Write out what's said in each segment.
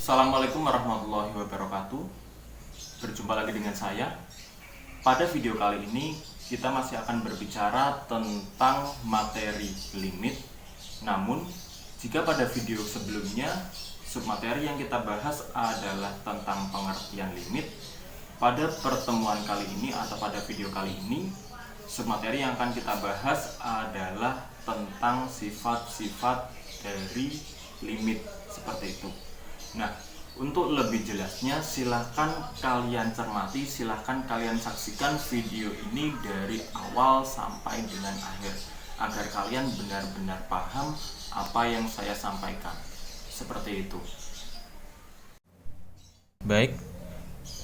Assalamualaikum warahmatullahi wabarakatuh. Berjumpa lagi dengan saya. Pada video kali ini kita masih akan berbicara tentang materi limit. Namun jika pada video sebelumnya submateri yang kita bahas adalah tentang pengertian limit, pada pertemuan kali ini atau pada video kali ini submateri yang akan kita bahas adalah tentang sifat-sifat dari limit, seperti itu. Nah, untuk lebih jelasnya silahkan kalian cermati, silahkan kalian saksikan video ini dari awal sampai dengan akhir agar kalian benar-benar paham apa yang saya sampaikan. Seperti itu. Baik,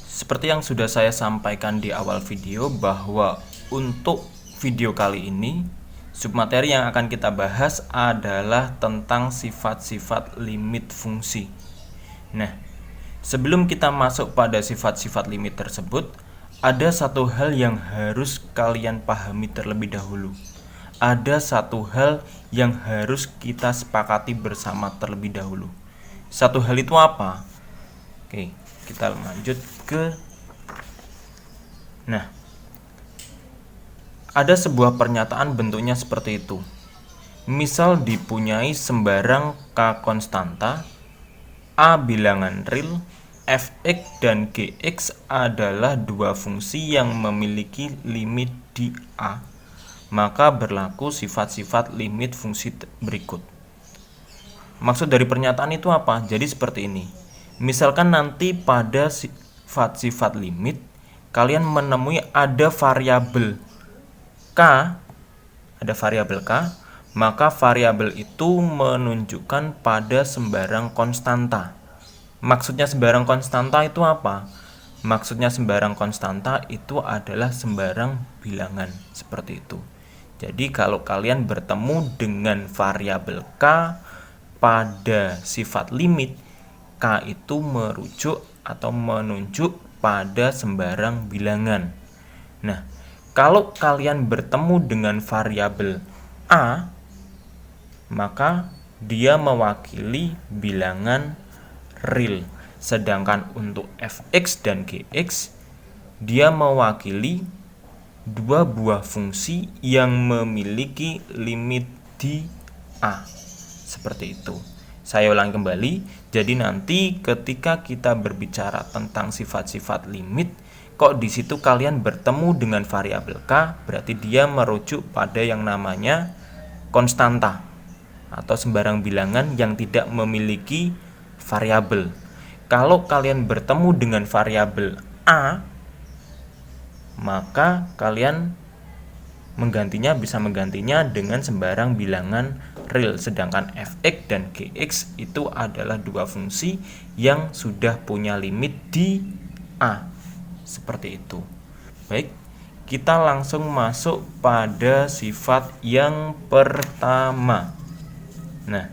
seperti yang sudah saya sampaikan di awal video bahwa untuk video kali ini submateri yang akan kita bahas adalah tentang sifat-sifat limit fungsi. Nah, sebelum kita masuk pada sifat-sifat limit tersebut, ada satu hal yang harus kalian pahami terlebih dahulu. Ada satu hal yang harus kita sepakati bersama terlebih dahulu. Satu hal itu apa? Oke, kita lanjut ke. Nah, ada sebuah pernyataan bentuknya seperti itu. Misal dipunyai sembarang K konstanta, A bilangan real, fx dan gx adalah dua fungsi yang memiliki limit di A, maka berlaku sifat-sifat limit fungsi berikut. Maksud dari pernyataan itu apa? Jadi seperti ini. Misalkan nanti pada sifat-sifat limit kalian menemui ada variabel K, maka variabel itu menunjukkan pada sembarang konstanta. Maksudnya sembarang konstanta itu apa? Maksudnya sembarang konstanta itu adalah sembarang bilangan, seperti itu. Jadi kalau kalian bertemu dengan variabel K pada sifat limit, K itu merujuk atau menunjuk pada sembarang bilangan. Nah, kalau kalian bertemu dengan variabel A, maka dia mewakili bilangan real. Sedangkan untuk fx dan gx, dia mewakili dua buah fungsi yang memiliki limit di A. Seperti itu. Saya ulang kembali. Jadi nanti ketika kita berbicara tentang sifat-sifat limit, kok di situ kalian bertemu dengan variabel K, berarti dia merujuk pada yang namanya konstanta atau sembarang bilangan yang tidak memiliki variabel. Kalau kalian bertemu dengan variabel A, maka kalian bisa menggantinya dengan sembarang bilangan real. Sedangkan fx dan gx itu adalah dua fungsi yang sudah punya limit di A. Seperti itu. Baik, kita langsung masuk pada sifat yang pertama. Nah,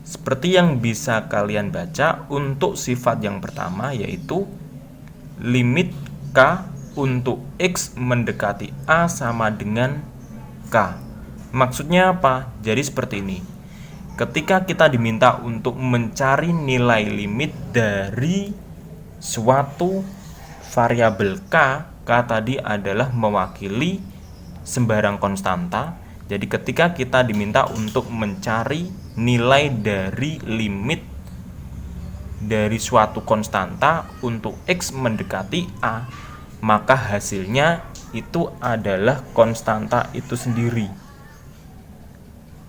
seperti yang bisa kalian baca untuk sifat yang pertama yaitu limit K untuk X mendekati A sama dengan K. Maksudnya apa? Jadi seperti ini. Ketika kita diminta untuk mencari nilai limit dari suatu variabel K tadi adalah mewakili sembarang konstanta. Jadi ketika kita diminta untuk mencari nilai dari limit dari suatu konstanta untuk X mendekati A, maka hasilnya itu adalah konstanta itu sendiri.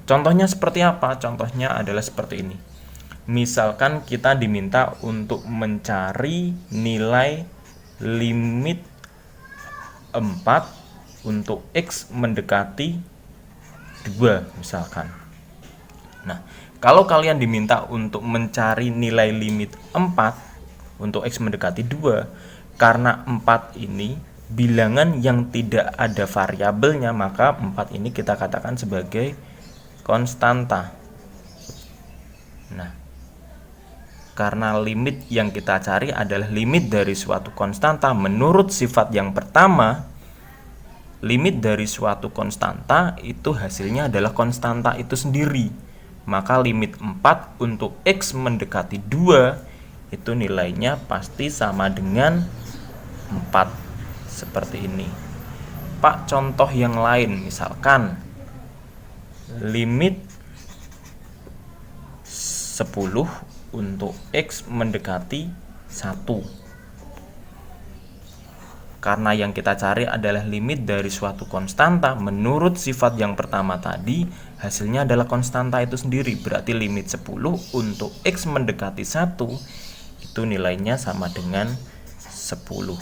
Contohnya seperti apa? Contohnya adalah seperti ini. Misalkan kita diminta untuk mencari nilai limit 4 untuk X mendekati 2 misalkan. Nah, kalau kalian diminta untuk mencari nilai limit 4 untuk X mendekati 2, karena 4 ini bilangan yang tidak ada variabelnya, maka 4 ini kita katakan sebagai konstanta. Nah, karena limit yang kita cari adalah limit dari suatu konstanta menurut sifat yang pertama, limit dari suatu konstanta itu hasilnya adalah konstanta itu sendiri. Maka limit 4 untuk X mendekati 2 itu nilainya pasti sama dengan 4. Seperti ini. Pak, contoh yang lain, misalkan limit 10 untuk X mendekati 1. Karena yang kita cari adalah limit dari suatu konstanta, menurut sifat yang pertama tadi, hasilnya adalah konstanta itu sendiri. Berarti limit 10 untuk X mendekati 1 itu nilainya sama dengan 10.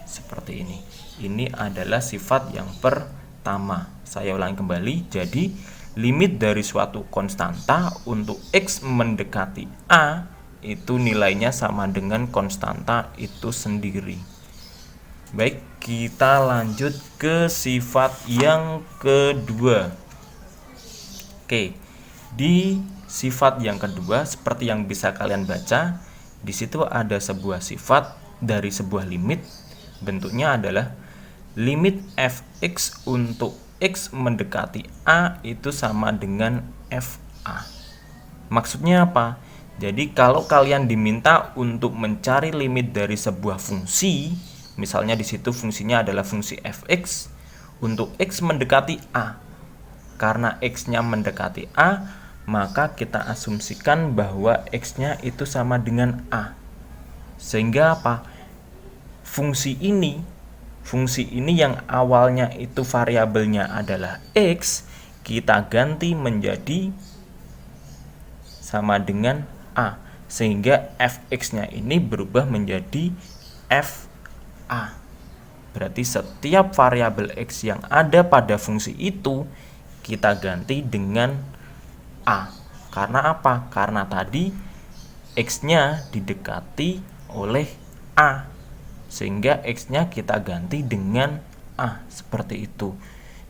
Seperti ini. Ini adalah sifat yang pertama. Saya ulangi kembali. Jadi limit dari suatu konstanta untuk X mendekati A itu nilainya sama dengan konstanta itu sendiri. Baik, kita lanjut ke sifat yang kedua. Oke, di sifat yang kedua seperti yang bisa kalian baca, di situ ada sebuah sifat dari sebuah limit. Bentuknya adalah limit fx untuk X mendekati A itu sama dengan FA. Maksudnya apa? Jadi kalau kalian diminta untuk mencari limit dari sebuah fungsi, misalnya di situ fungsinya adalah fungsi fx untuk X mendekati A. Karena X-nya mendekati A, maka kita asumsikan bahwa X-nya itu sama dengan A. Sehingga apa? Fungsi ini yang awalnya itu variabelnya adalah X, kita ganti menjadi sama dengan A, sehingga fx-nya ini berubah menjadi FA. Berarti setiap variabel X yang ada pada fungsi itu kita ganti dengan A. Karena apa? Karena tadi X-nya didekati oleh A, sehingga X-nya kita ganti dengan A. Seperti itu.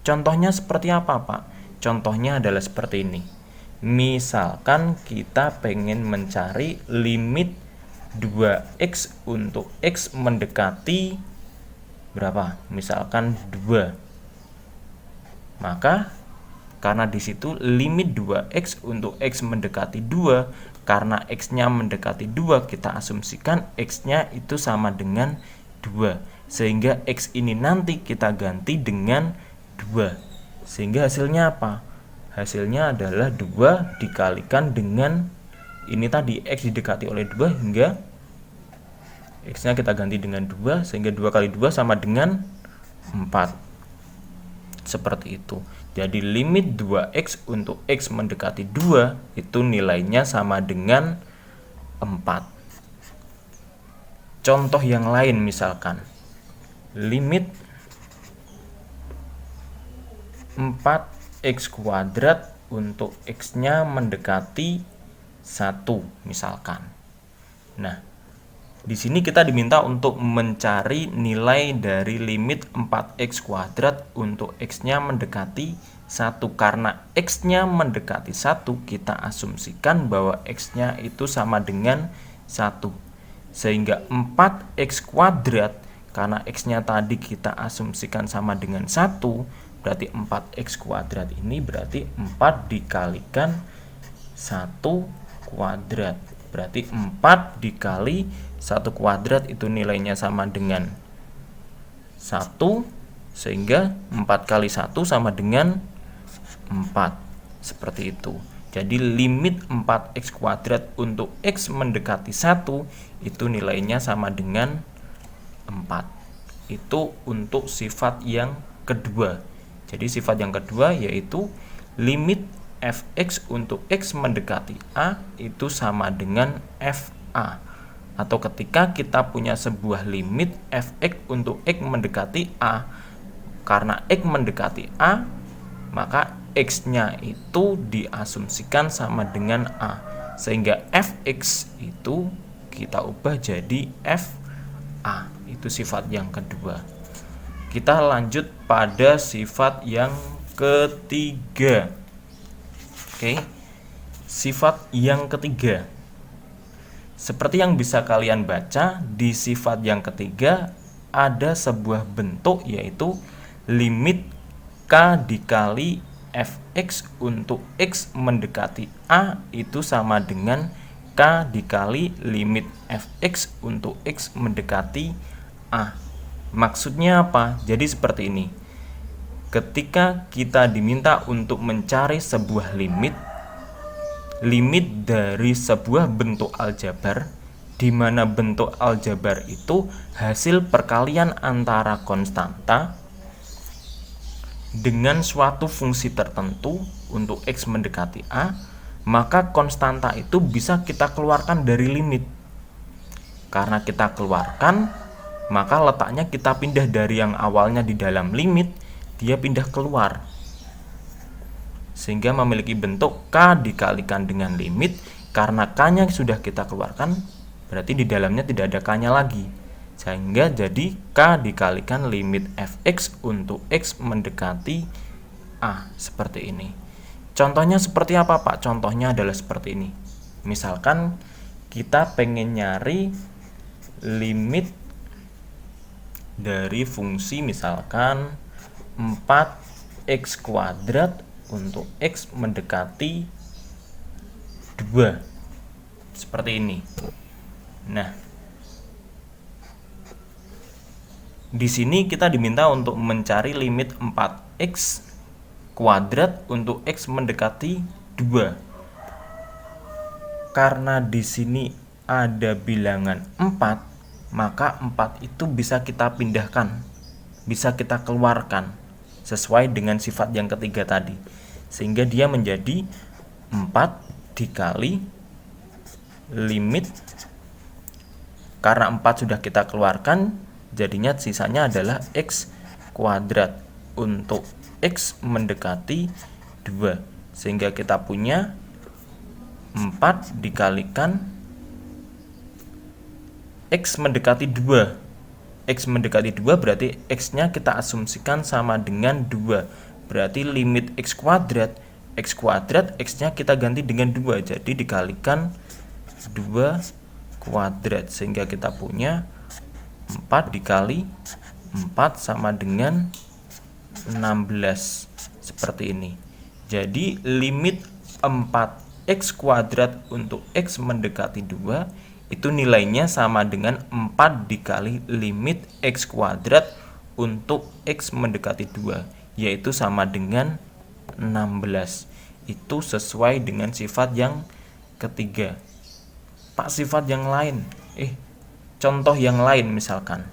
Contohnya seperti apa, Pak? Contohnya adalah seperti ini. Misalkan kita pengen mencari limit 2x untuk X mendekati berapa? Misalkan 2. Maka karena di situ limit 2x untuk X mendekati 2, karena X-nya mendekati 2, kita asumsikan X-nya itu sama dengan 2. Sehingga X ini nanti kita ganti dengan 2. Sehingga hasilnya apa? Hasilnya adalah 2 dikalikan dengan ini tadi, X didekati oleh 2 hingga X-nya kita ganti dengan 2, sehingga 2 kali 2 sama dengan 4. Seperti itu. Jadi limit 2x untuk X mendekati 2 itu nilainya sama dengan 4. Contoh yang lain misalkan limit 4x kuadrat untuk X-nya mendekati 1 misalkan. Nah, di sini kita diminta untuk mencari nilai dari limit 4x kuadrat untuk X-nya mendekati 1. Karena X-nya mendekati 1, kita asumsikan bahwa X-nya itu sama dengan 1. Sehingga 4x kuadrat, karena X-nya tadi kita asumsikan sama dengan 1, berarti 4x kuadrat ini berarti 4 dikalikan 1 kuadrat. Berarti 4 dikali 1 kuadrat itu nilainya sama dengan 1, sehingga 4 kali 1 sama dengan 4. Seperti itu. Jadi limit 4x kuadrat untuk X mendekati 1 itu nilainya sama dengan 4. Itu untuk sifat yang kedua. Jadi sifat yang kedua yaitu limit fx untuk X mendekati A itu sama dengan FA. Atau ketika kita punya sebuah limit fx untuk X mendekati A, karena X mendekati A, maka X-nya itu diasumsikan sama dengan A, sehingga fx itu kita ubah jadi FA. Itu sifat yang kedua. Kita lanjut pada sifat yang ketiga. Oke. Sifat yang ketiga. Seperti yang bisa kalian baca, di sifat yang ketiga ada sebuah bentuk yaitu limit K dikali fx untuk X mendekati A itu sama dengan K dikali limit fx untuk x mendekati A. Maksudnya apa? Jadi seperti ini. Ketika kita diminta untuk mencari sebuah limit dari sebuah bentuk aljabar, di mana bentuk aljabar itu hasil perkalian antara konstanta dengan suatu fungsi tertentu untuk x mendekati A, maka konstanta itu bisa kita keluarkan dari limit. Karena kita keluarkan, maka letaknya kita pindah dari yang awalnya di dalam limit, dia pindah keluar. Sehingga memiliki bentuk K dikalikan dengan limit. Karena K-nya sudah kita keluarkan, berarti di dalamnya tidak ada K-nya lagi. Sehingga jadi K dikalikan limit fx untuk x mendekati A. Seperti ini. Contohnya seperti apa, Pak? Contohnya adalah seperti ini. Misalkan kita pengen nyari limit dari fungsi misalkan 4x kuadrat untuk x mendekati 2. Seperti ini. Nah, di sini kita diminta untuk mencari limit 4x kuadrat untuk x mendekati 2. Karena di sini ada bilangan 4, maka 4 itu bisa kita pindahkan, bisa kita keluarkan sesuai dengan sifat yang ketiga tadi. Sehingga dia menjadi 4 dikali limit, karena 4 sudah kita keluarkan, jadinya sisanya adalah x kuadrat untuk x mendekati 2. Sehingga kita punya 4 dikalikan x mendekati 2. X mendekati 2 berarti x-nya kita asumsikan sama dengan 2. Berarti limit x kuadrat, x-nya kita ganti dengan 2. Jadi dikalikan 2 kuadrat. Sehingga kita punya 4 dikali 4 sama dengan 16. Seperti ini. Jadi limit 4x kuadrat untuk x mendekati 2 itu nilainya sama dengan 4 dikali limit x kuadrat untuk x mendekati 2, yaitu sama dengan 16. Itu sesuai dengan sifat yang ketiga. Pak, sifat yang lain, contoh yang lain misalkan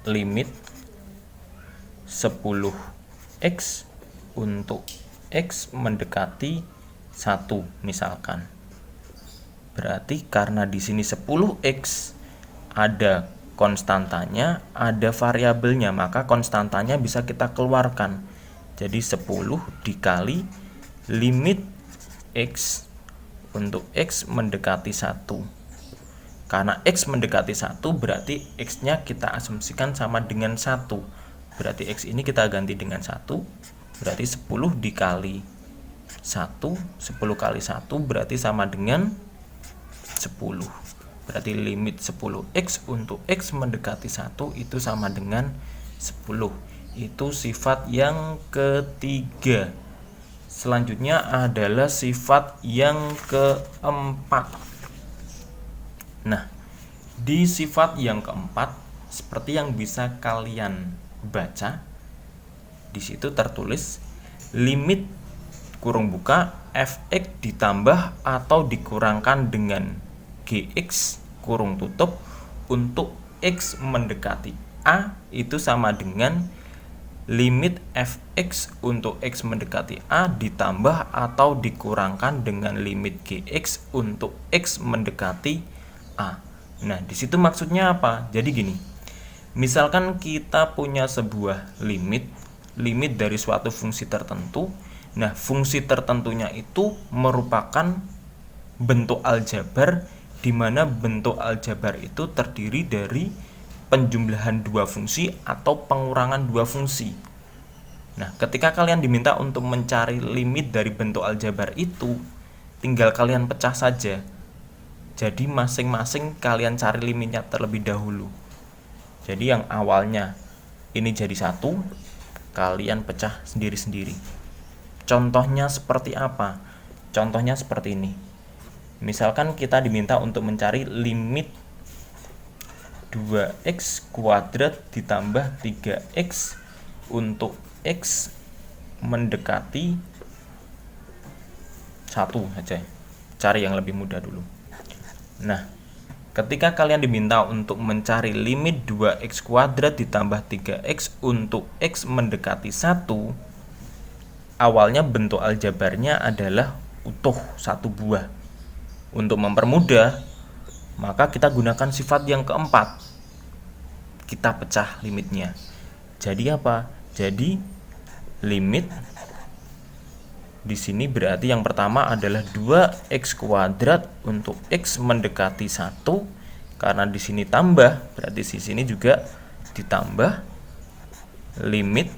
limit 10x untuk x mendekati 1 misalkan. Berarti karena di sini 10x ada konstantanya, ada variabelnya, maka konstantanya bisa kita keluarkan. Jadi 10 dikali limit x untuk x mendekati 1. Karena x mendekati 1 berarti x-nya kita asumsikan sama dengan 1. Berarti x ini kita ganti dengan 1. Berarti 10 dikali 1, 10 kali 1 berarti sama dengan 10. Berarti limit 10x untuk x mendekati 1 itu sama dengan 10. Itu sifat yang ketiga. Selanjutnya adalah sifat yang keempat. Nah, di sifat yang keempat, seperti yang bisa kalian baca, di situ tertulis limit kurung buka fx ditambah atau dikurangkan dengan gx kurung tutup untuk x mendekati A itu sama dengan limit fx untuk x mendekati A ditambah atau dikurangkan dengan limit gx untuk x mendekati A. Nah, di situ maksudnya apa? Jadi gini. Misalkan kita punya sebuah limit dari suatu fungsi tertentu. Nah, fungsi tertentunya itu merupakan bentuk aljabar, di mana bentuk aljabar itu terdiri dari penjumlahan dua fungsi atau pengurangan dua fungsi. Nah, ketika kalian diminta untuk mencari limit dari bentuk aljabar itu, tinggal kalian pecah saja. Jadi masing-masing kalian cari limitnya terlebih dahulu. Jadi yang awalnya ini jadi 1, kalian pecah sendiri-sendiri. Contohnya seperti apa? Contohnya seperti ini. Misalkan kita diminta untuk mencari limit 2x kuadrat ditambah 3x untuk x mendekati 1 saja. Cari yang lebih mudah dulu. Nah, ketika kalian diminta untuk mencari limit 2x kuadrat ditambah 3x untuk x mendekati 1, awalnya bentuk aljabarnya adalah utuh satu buah. Untuk mempermudah, maka kita gunakan sifat yang keempat. Kita pecah limitnya. Jadi apa? Jadi limit di sini berarti yang pertama adalah 2x kuadrat untuk x mendekati 1, karena di sini tambah, berarti di sini juga ditambah limit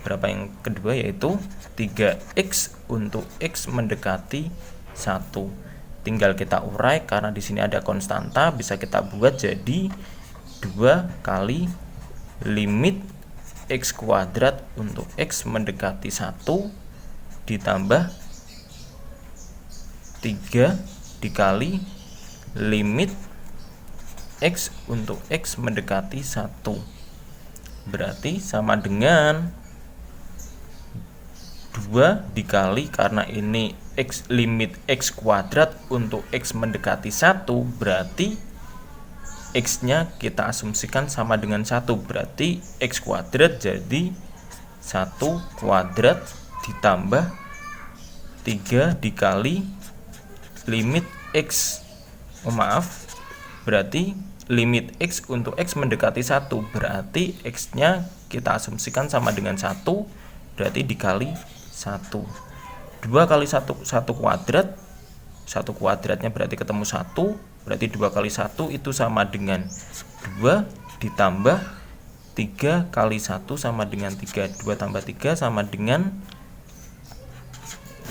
berapa yang kedua, yaitu 3x untuk x mendekati 1. Tinggal kita urai karena di sini ada konstanta, bisa kita buat jadi 2 kali limit x kuadrat untuk x mendekati 1 ditambah 3 dikali limit x untuk x mendekati 1. Berarti sama dengan 2 dikali, karena ini x limit x kuadrat untuk x mendekati 1, berarti x nya kita asumsikan sama dengan 1, berarti x kuadrat jadi 1 kuadrat ditambah 3 dikali limit x, berarti limit x untuk x mendekati 1, berarti x nya kita asumsikan sama dengan 1, berarti dikali 1. 2 kali 1 kuadrat, 1 kuadratnya berarti ketemu 1, berarti 2 kali 1 itu sama dengan 2 ditambah 3 kali 1 sama dengan 3. 2 tambah 3 sama dengan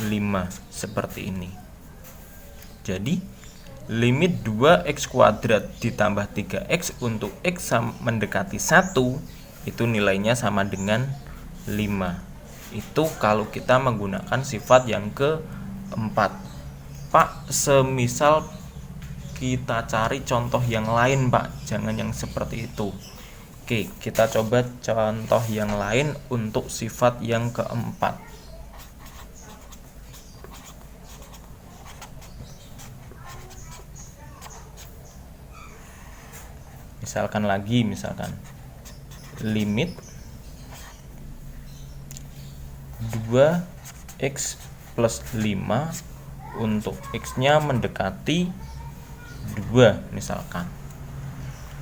5, seperti ini. Jadi limit 2x kuadrat ditambah 3x untuk x mendekati 1 itu nilainya sama dengan 5. Itu kalau kita menggunakan sifat yang keempat. Pak, semisal kita cari contoh yang lain, Pak, jangan yang seperti itu. Oke, kita coba contoh yang lain untuk sifat yang keempat. Misalkan limit 2x plus 5 untuk x nya mendekati 2 misalkan.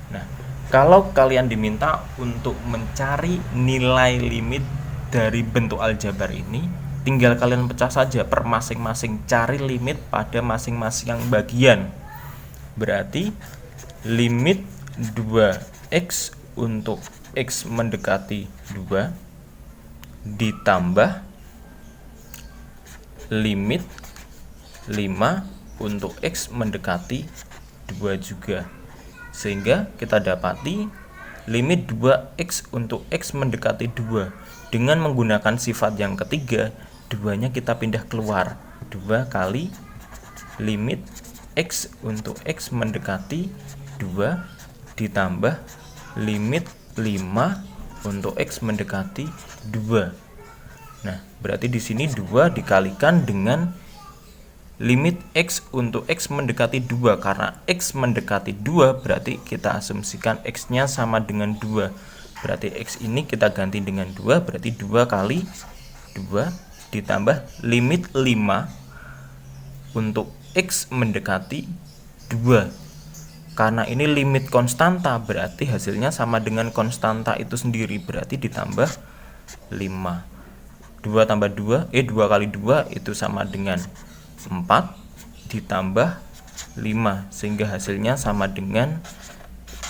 Nah, kalau kalian diminta untuk mencari nilai limit dari bentuk aljabar ini, tinggal kalian pecah saja per masing-masing, cari limit pada masing-masing yang bagian. Berarti limit 2x untuk x mendekati 2 ditambah limit 5 untuk x mendekati 2 juga, sehingga kita dapati limit 2x untuk x mendekati 2 dengan menggunakan sifat yang ketiga, 2 nya kita pindah keluar, 2 kali limit x untuk x mendekati 2 ditambah limit 5 untuk x mendekati 2. Nah, berarti di sini 2 dikalikan dengan limit x untuk x mendekati 2, karena x mendekati 2 berarti kita asumsikan x-nya sama dengan 2. Berarti x ini kita ganti dengan 2, berarti 2 kali 2 ditambah limit 5 untuk x mendekati 2. Karena ini limit konstanta, berarti hasilnya sama dengan konstanta itu sendiri, berarti ditambah 5. 2 tambah 2, 2 kali 2 itu sama dengan 4 ditambah 5, sehingga hasilnya sama dengan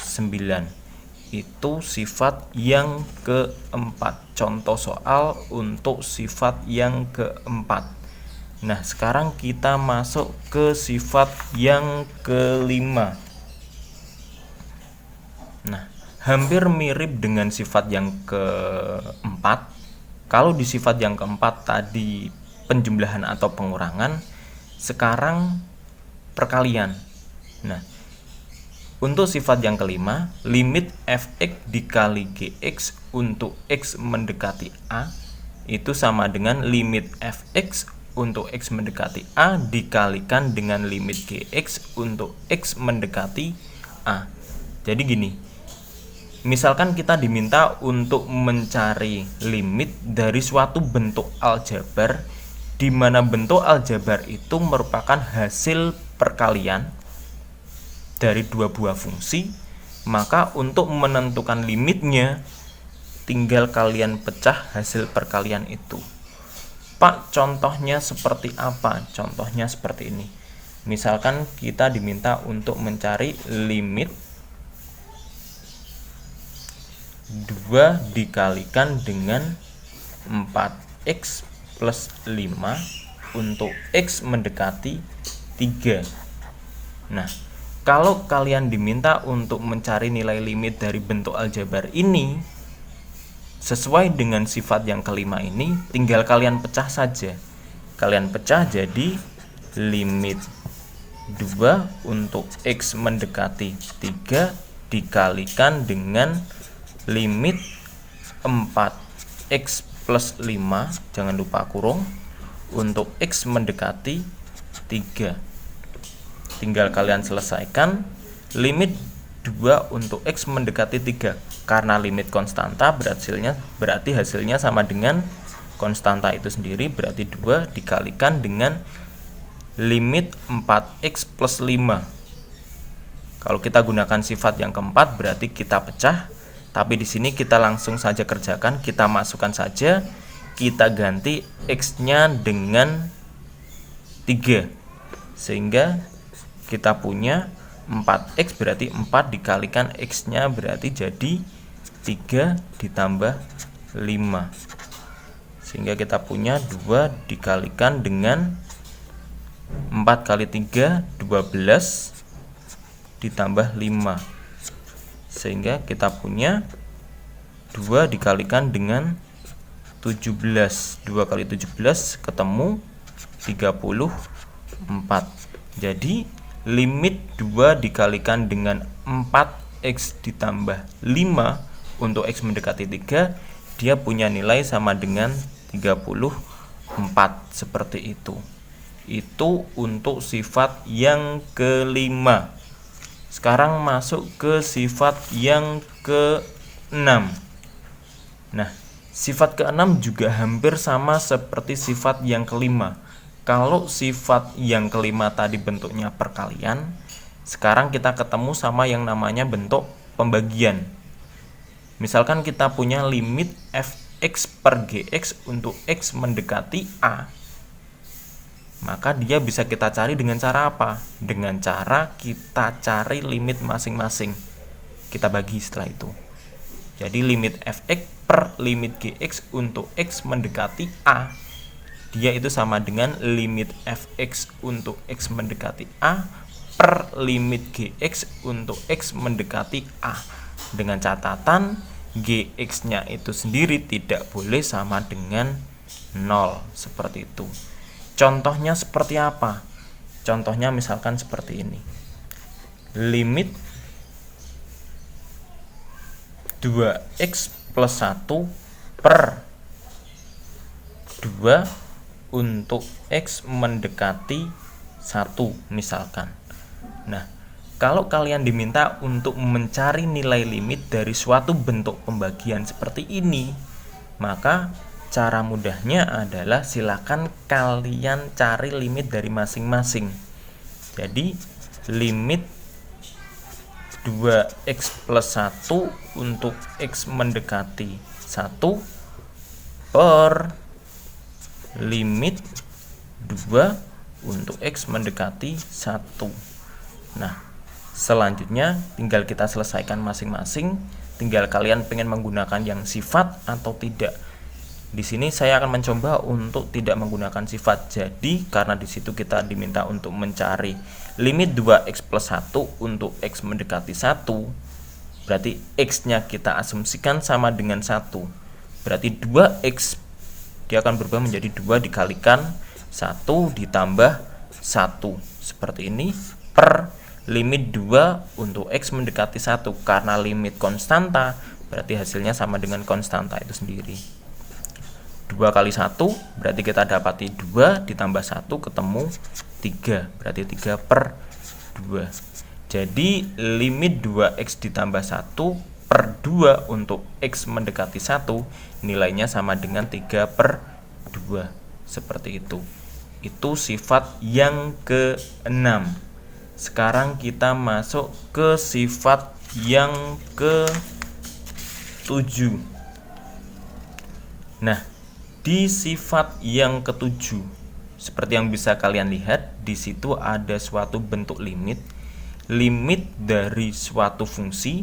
9. Itu sifat yang keempat. Contoh soal untuk sifat yang keempat. Nah, sekarang kita masuk ke sifat yang kelima. Nah, hampir mirip dengan sifat yang keempat. Kalau di sifat yang keempat tadi penjumlahan atau pengurangan, Sekarang perkalian. Nah, untuk sifat yang kelima, limit fx dikali gx untuk x mendekati a itu sama dengan limit fx untuk x mendekati a dikalikan dengan limit gx untuk x mendekati a. Jadi gini, misalkan kita diminta untuk mencari limit dari suatu bentuk aljabar, di mana bentuk aljabar itu merupakan hasil perkalian dari dua buah fungsi, maka untuk menentukan limitnya tinggal kalian pecah hasil perkalian itu. Pak, contohnya seperti apa? Contohnya seperti ini. Misalkan kita diminta untuk mencari limit 2 dikalikan dengan 4x plus 5 untuk x mendekati 3. Nah, kalau kalian diminta untuk mencari nilai limit dari bentuk aljabar ini sesuai dengan sifat yang kelima ini, tinggal kalian pecah saja. Kalian pecah jadi limit 2 untuk x mendekati 3 dikalikan dengan limit 4x plus 5, jangan lupa kurung, untuk x mendekati 3. Tinggal kalian selesaikan. Limit 2 untuk x mendekati 3, karena limit konstanta berarti hasilnya sama dengan konstanta itu sendiri, berarti 2 dikalikan dengan limit 4x plus 5. Kalau kita gunakan sifat yang keempat berarti kita pecah, tapi di sini kita langsung saja kerjakan, kita masukkan saja, kita ganti x-nya dengan 3, sehingga kita punya 4x berarti 4 dikalikan x-nya berarti jadi 3 ditambah 5, sehingga kita punya 2 dikalikan dengan 4 kali 3 12 ditambah 5, sehingga kita punya 2 dikalikan dengan 17. 2 kali 17 ketemu 34. Jadi limit 2 dikalikan dengan 4x ditambah 5 untuk x mendekati 3, dia punya nilai sama dengan 34. Seperti itu. Itu untuk sifat yang kelima. Sekarang masuk ke sifat yang keenam. Nah, sifat keenam juga hampir sama seperti sifat yang kelima. Kalau sifat yang kelima tadi bentuknya perkalian, sekarang kita ketemu sama yang namanya bentuk pembagian. Misalkan kita punya limit fx per gx untuk x mendekati a, maka dia bisa kita cari dengan cara apa? Dengan cara kita cari limit masing-masing, kita bagi setelah itu. Jadi limit fx per limit gx untuk x mendekati a, dia itu sama dengan limit fx untuk x mendekati a per limit gx untuk x mendekati a, dengan catatan gx-nya itu sendiri tidak boleh sama dengan 0, seperti itu. Contohnya seperti apa? Contohnya misalkan seperti ini. Limit 2x plus 1 per 2 untuk x mendekati 1 misalkan. Nah, kalau kalian diminta untuk mencari nilai limit dari suatu bentuk pembagian seperti ini, maka cara mudahnya adalah silakan kalian cari limit dari masing-masing. Jadi limit 2x plus 1 untuk x mendekati 1 per limit 2 untuk x mendekati 1. Nah, selanjutnya tinggal kita selesaikan masing-masing, tinggal kalian pengen menggunakan yang sifat atau tidak. Di sini saya akan mencoba untuk tidak menggunakan sifat. Jadi karena di situ kita diminta untuk mencari limit 2x plus 1 untuk x mendekati 1, berarti x-nya kita asumsikan sama dengan 1. Berarti 2x dia akan berubah menjadi 2 dikalikan 1 ditambah 1 seperti ini per limit 2 untuk X mendekati 1. Karena limit konstanta berarti hasilnya sama dengan konstanta itu sendiri. 2 kali 1 berarti kita dapati 2 ditambah 1 ketemu 3, berarti 3 per 2. Jadi limit 2X ditambah 1 per 2 untuk X mendekati 1 nilainya sama dengan 3 per 2, seperti itu. Itu sifat yang ke-6. Sekarang kita masuk ke sifat yang ke-7. Nah, di sifat yang ke-7 seperti yang bisa kalian lihat, di situ ada suatu bentuk limit dari suatu fungsi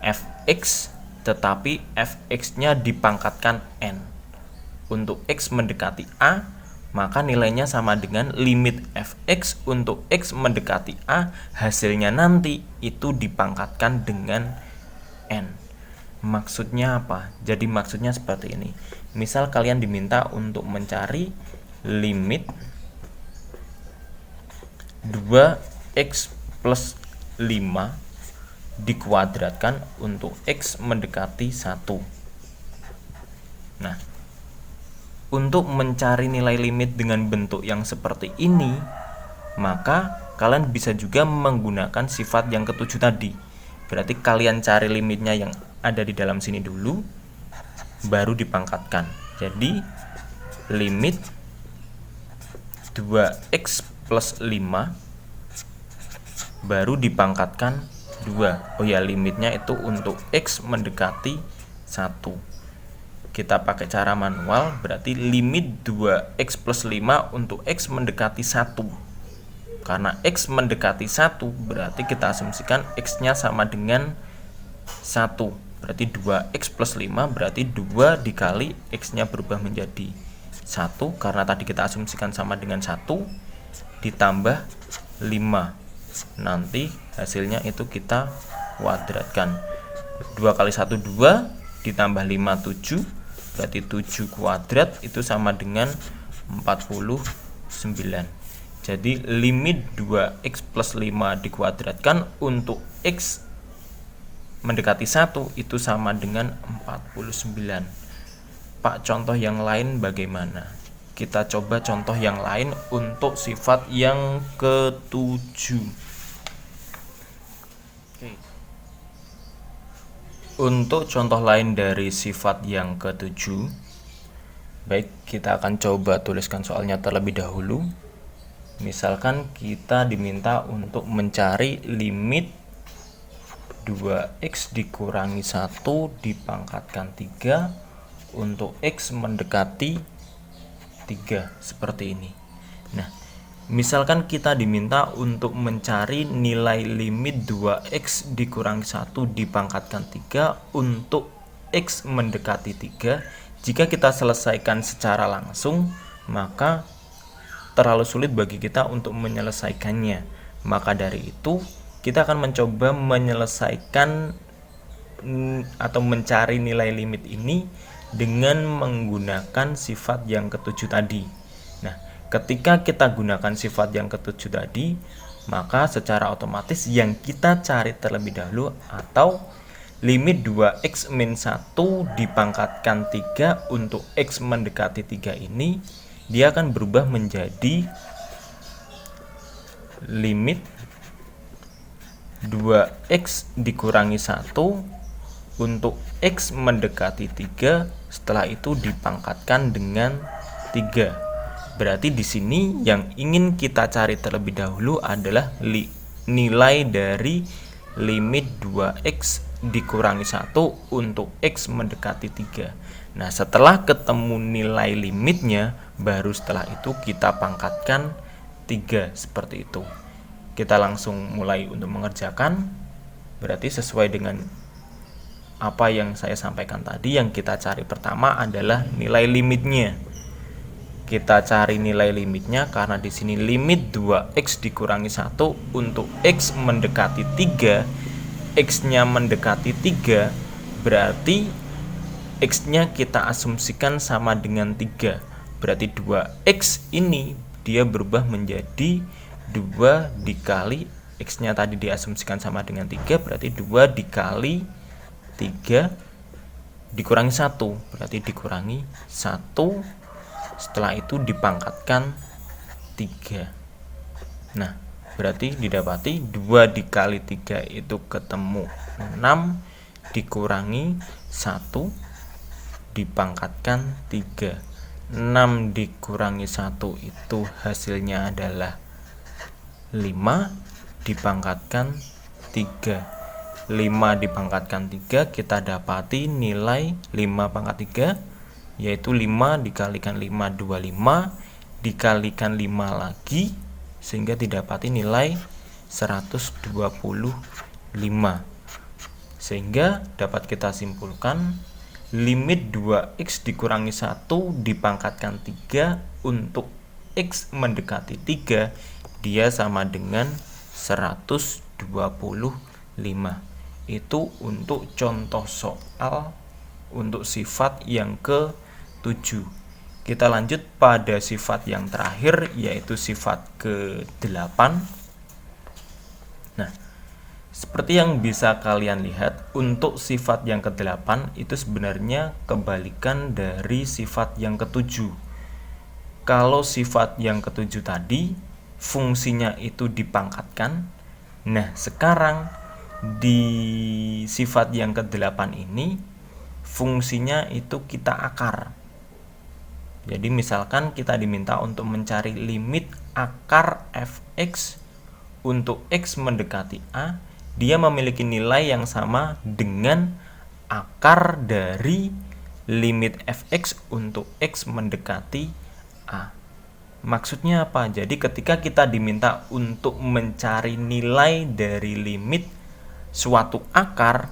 f(x), tetapi f(x)-nya dipangkatkan n. Untuk X mendekati A, maka nilainya sama dengan limit f(x) untuk X mendekati A, hasilnya nanti itu dipangkatkan dengan n. Maksudnya apa? Jadi maksudnya seperti ini. Misal kalian diminta untuk mencari limit 2X plus 5 dikuadratkan untuk X mendekati 1. Nah, untuk mencari nilai limit dengan bentuk yang seperti ini, maka kalian bisa juga menggunakan sifat yang ke-7 tadi. Berarti kalian cari limitnya yang ada di dalam sini dulu, baru dipangkatkan. Jadi limit 2X plus 5 baru dipangkatkan 2. Oh ya, limitnya itu untuk X mendekati 1. Kita pakai cara manual, berarti limit 2X plus 5 untuk X mendekati 1. Karena X mendekati 1 berarti kita asumsikan X-nya sama dengan 1. Berarti 2X plus 5 berarti 2 dikali X-nya berubah menjadi 1. Karena tadi kita asumsikan sama dengan 1 ditambah 5. Nanti hasilnya itu kita kuadratkan. 2 kali 1 2 ditambah 5 7. Berarti 7 kuadrat itu sama dengan 49. Jadi limit 2X plus 5 dikuadratkan untuk X mendekati 1 itu sama dengan 49. Pak, contoh yang lain bagaimana? Kita coba contoh yang lain untuk sifat yang ke-7. Untuk contoh lain dari sifat yang ke-7, baik, kita akan coba tuliskan soalnya terlebih dahulu. Misalkan kita diminta untuk mencari limit 2X dikurangi 1 dipangkatkan 3 untuk X mendekati 3, seperti ini. Nah, misalkan kita diminta untuk mencari nilai limit 2X dikurangi 1 dipangkatkan 3 untuk X mendekati 3. Jika kita selesaikan secara langsung, maka terlalu sulit bagi kita untuk menyelesaikannya. Maka dari itu, kita akan mencoba menyelesaikan atau mencari nilai limit ini dengan menggunakan sifat yang ke-7 tadi. Nah, ketika kita gunakan sifat yang ke-7 tadi, maka secara otomatis yang kita cari terlebih dahulu atau limit 2X min 1 dipangkatkan 3 untuk X mendekati 3 ini, dia akan berubah menjadi limit 2X dikurangi 1 untuk X mendekati 3, setelah itu dipangkatkan dengan 3. Berarti di sini yang ingin kita cari terlebih dahulu adalah nilai dari limit 2X dikurangi 1 untuk X mendekati 3. Nah, setelah ketemu nilai limitnya, baru setelah itu kita pangkatkan 3, seperti itu. Kita langsung mulai untuk mengerjakan. Berarti sesuai dengan apa yang saya sampaikan tadi, yang kita cari pertama adalah nilai limitnya. Kita cari nilai limitnya karena di sini limit 2X dikurangi 1 untuk X mendekati 3, X-nya mendekati 3, berarti X-nya kita asumsikan sama dengan 3. Berarti 2X ini dia berubah menjadi 2 dikali X-nya tadi diasumsikan sama dengan 3, berarti 2 dikali 3 dikurangi 1, berarti dikurangi 1, setelah itu dipangkatkan 3. Nah, berarti didapati 2 dikali 3 itu ketemu 6 dikurangi 1 dipangkatkan 3. 6 dikurangi 1 itu hasilnya adalah 5 dipangkatkan 3. 5 dipangkatkan 3 kita dapati nilai 5 pangkat 3 yaitu 5 dikalikan 5 25 dikalikan 5 lagi sehingga didapati nilai 125. Sehingga dapat kita simpulkan limit 2x dikurangi 1 dipangkatkan 3 untuk x mendekati 3 dia sama dengan 125. Itu untuk contoh soal untuk sifat yang ke-7. Kita lanjut pada sifat yang terakhir yaitu sifat ke-8. Nah, seperti yang bisa kalian lihat, untuk sifat yang ke-8 itu sebenarnya kebalikan dari sifat yang ke-7. Kalau sifat yang ke-7 tadi fungsinya itu dipangkatkan, nah sekarang di sifat yang ke-8 ini fungsinya itu kita akar. Jadi misalkan kita diminta untuk mencari limit akar fx untuk x mendekati a, dia memiliki nilai yang sama dengan akar dari limit fx untuk x mendekati a. Maksudnya apa? Jadi ketika kita diminta untuk mencari nilai dari limit suatu akar,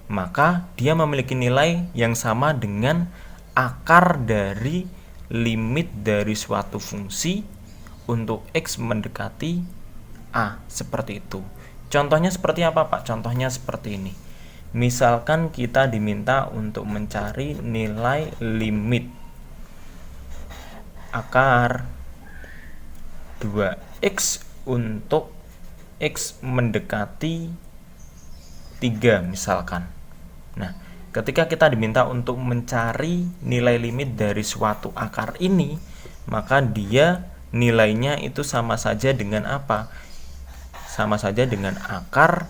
maka dia memiliki nilai yang sama dengan akar dari limit dari suatu fungsi untuk x mendekati a, seperti itu. Contohnya seperti apa, Pak? Contohnya seperti ini. Misalkan kita diminta untuk mencari nilai limit akar 2x untuk x mendekati 3 misalkan. Nah, ketika kita diminta untuk mencari nilai limit dari suatu akar ini, maka dia nilainya itu sama saja dengan apa? Sama saja dengan akar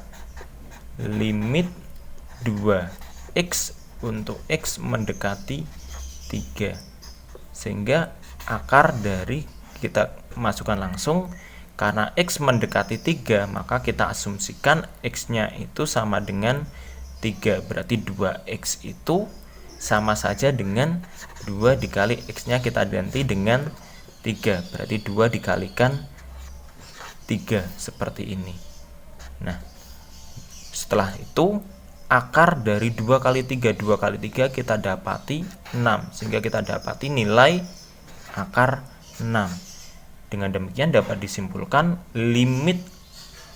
limit 2x untuk x mendekati 3. Sehingga akar dari kita masukkan langsung, karena x mendekati 3 maka kita asumsikan x-nya itu sama dengan 3, berarti 2x itu sama saja dengan 2 dikali x-nya kita ganti dengan 3, berarti 2 dikalikan 3 seperti ini. Nah, setelah itu akar dari 2 kali 3 kita dapati 6, sehingga kita dapati nilai akar 6. Dengan demikian dapat disimpulkan limit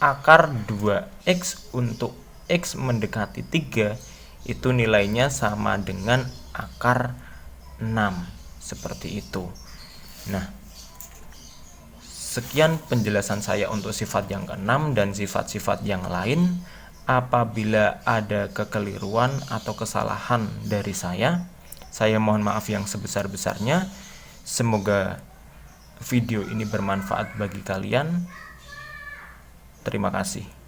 akar 2x untuk x mendekati 3 itu nilainya sama dengan akar 6, seperti itu. Nah, sekian penjelasan saya untuk sifat yang ke-6 dan sifat-sifat yang lain. Apabila ada kekeliruan atau kesalahan dari saya mohon maaf yang sebesar-besarnya. Semoga video ini bermanfaat bagi kalian. Terima kasih.